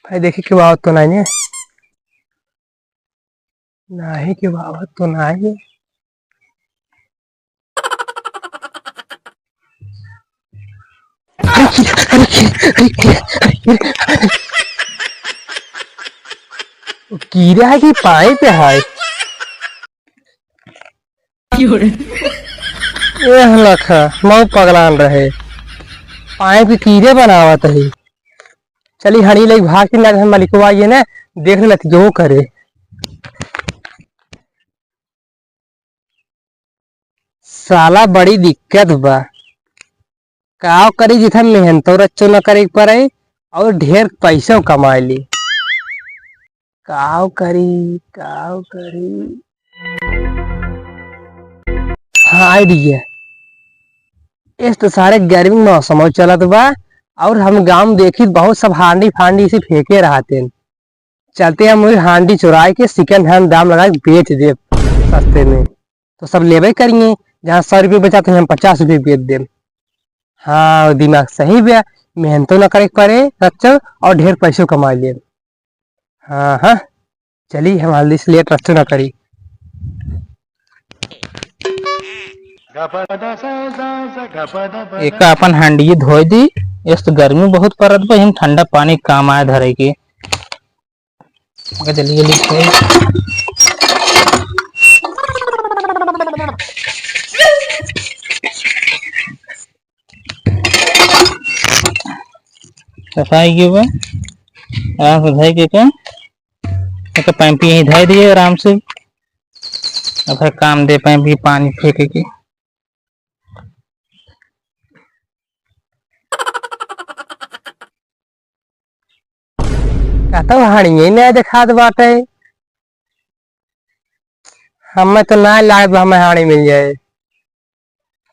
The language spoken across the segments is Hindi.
भाई देखी क्यों आवत तो नहीं है। नहीं क्यों आवत तो नहीं है। कीड़ा है कि पाए पे है। ये लखा मऊ पगलान रहे पाए पे कीड़े बनावत है। चली हनी लगी भाग के ना मालिकवा ये ना देख ले जो करे। साला बड़ी दिक्कत बा। काव करी जिथा मेहनत रच्चो न करे पड़े और ढेर पैसा कमाए ली। काव करी। हाँ आइडिया। इस तो सारे गर्मी मौसम चलत बा और हम गांव में देखी बहुत सब हांडी फांडी से फेंके रहते। चलते हम वही हांडी चुराए के सेकंड हैंड दाम लगा के बेच दे सस्ते में। तो सब लेवे करिए। जहाँ 100 रुपये बचाते हैं हम 50 रुपये बेच दे। हाँ दिमाग सही बा। मेहनत न करे पड़े रच्चो और ढेर पैसों कमा लिए। हाँ हाँ चली हम हल्दी से लेट रच्चो न करी। एक अपन हांडी धोई दी। इस तो गर्मी बहुत पड़त बा हम ठंडा पानी काम आए धरे के। जल्दी जल्दी सफाई के बा आराम से धोई के पाइप यहीं धोई दिए आराम से। अब फिर काम दे पाइप भी पानी फेंके के। कहता हाड़ी नहीं दिखा बाटे। हमें तो ना लाग हमें हाड़ी मिल जाए।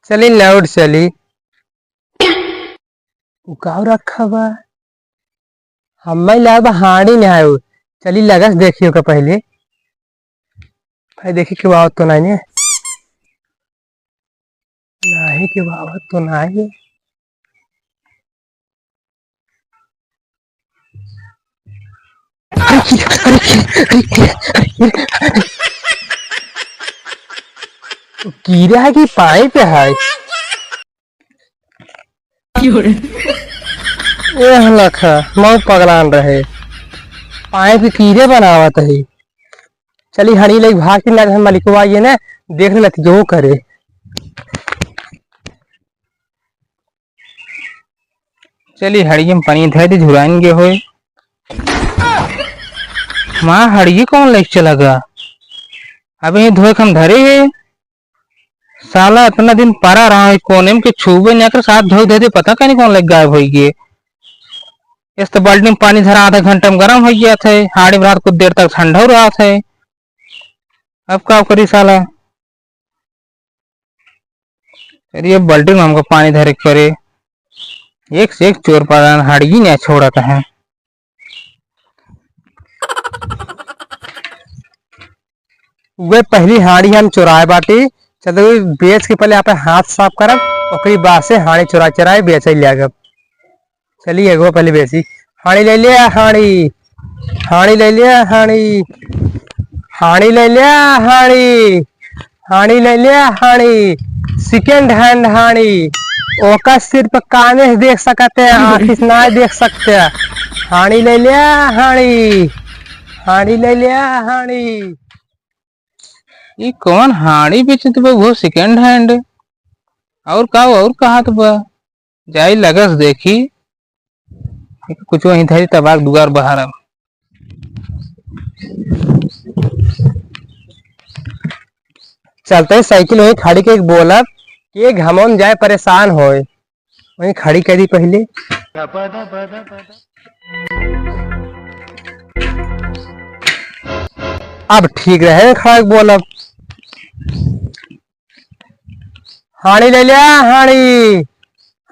चली लौट चली गाँव रखा बा। हमें लाग हाड़ी नहीं आयो। चली लगस देखियो का पहले। भाई देखी क्यों आवत तो नहीं है। नहीं क्यों आवत तो नहीं है। कीड़ा है कि पाए पे है। ये लखा मऊ पगलान रहे पाए पे कीड़े बनावत है। चली हनी लगी भाग के ना मालिकवा ये ना देख ले जो करे। चली हड़िये में पानी धर दी झुराएंगे हो। माँ हड़िये कौन लेके चला गा। अबे ये धोए हम धरे है। साला इतना दिन परा रहा है कोने में के छूबे नहीं कर साथ धो दे पता क्या नहीं कौन लग गायब हो गए। इस तो बाल्टी में पानी धरा आधा घंटा में गर्म हो गया था। हाड़ी में रात कुछ देर तक ठंडा हो रहा था। अब क्या करी साला। चलिए बाल्टी में हमको पानी धरे करे। एक से एक चोर पालन हाड़ी नहीं छोड़ा है। वे पहली हाड़ी हम चुराए बाटी। चलो बेच के पहले आप हाथ साफ करब और बाद से हाड़ी चुरा चुराए बेच लिया। चलिए एगो पहले बेची हाड़ी ले लिया। हाड़ी ले लिया। हाड़ी ले लिया। हाड़ी ले लिया। सेकेंड हैंड हाड़ी ओका सिर्फ काने से देख सकते हैं आँखी से ना देख सकते हैं। हाड़ी ले लिया। हाड़ी ले लिया। ये कौन हाड़ी बेचत बा वो सेकंड हैंड। और कहा तो बा जाई लगस देखी कुछ वहीं धरी तबाक दुगार बाहर। अब चलते साइकिल वहीं खड़ी के बोला कि घमौन जाए परेशान हो वहीं खड़ी कर दी पहले। अब ठीक रहे खड़ा बोला। हाड़ी ले लिया।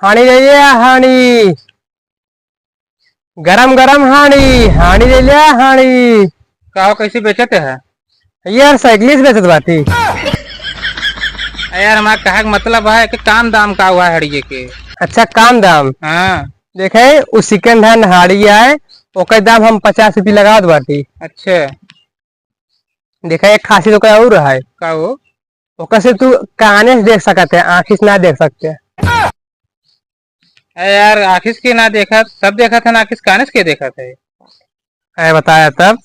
हाड़ी ले लिया। गरम गरम हाड़ी ले लिया। कहा कैसे बेचते है यार साइकिल से बेचत बाटी। यार हमारा कहा मतलब है कि काम दाम का हुआ है हड़िये के। अच्छा काम दाम। हाँ देखे वो सेकंड हैंड हाड़ी है ओकर दाम हम 50 रुपये लगा दो बाटी। अच्छा देखा एक खासियत ओकर और है, का हो? ओकर से तू काने से देख सकते हैं, आँखी से ना देख सकते। अरे यार आखिस के ना देखा, सब देखा था ना, आखिस कानस के देखा था। अरे बताया तब,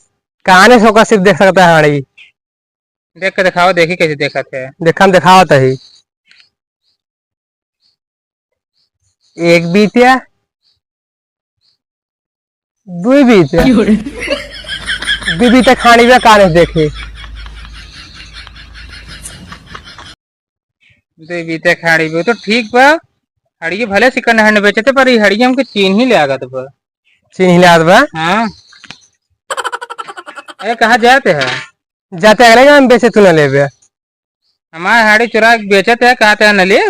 काने से ओकर सिर्फ देख सकता है हाड़ी। देख के दिखाओ, देखी कैसे देखा थे। देखा हम दिखावत है। एक बीतिया, दू बीतिया, दू बीते खानी में काने से देखे। दे बीते खाड़ी भी तो ठीक बा। हड़िये भले सेकंड हैंड बेचते, पर ये हड़िये हमके चीन ही ले आगत बा। चीन हिलात बा। हाँ। अरे कहाँ जाते हैं? जाते अगले हम बेचे तू न लेबे। हमारे हाड़ी चुरा के बेचते है, कहते हैं न ले।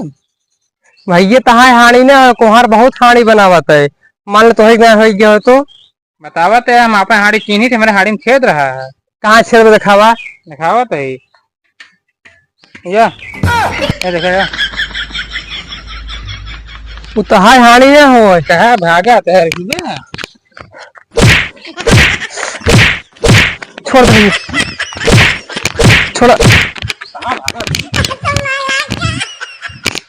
भैया तहा हाड़ी ना कोहार बहुत हाड़ी बनावत है, मान लो तो हो गया हो तो बतावत है, हम आपने हाड़ी चीनी थे, मेरे हाड़ी में खेद रहा है। कहाँ छेड़ में दिखावा। दिखावत है ये देखा या। वो तहा हाड़ी ना हो। कहा भागा तैर की छोड़ दे, छोड़।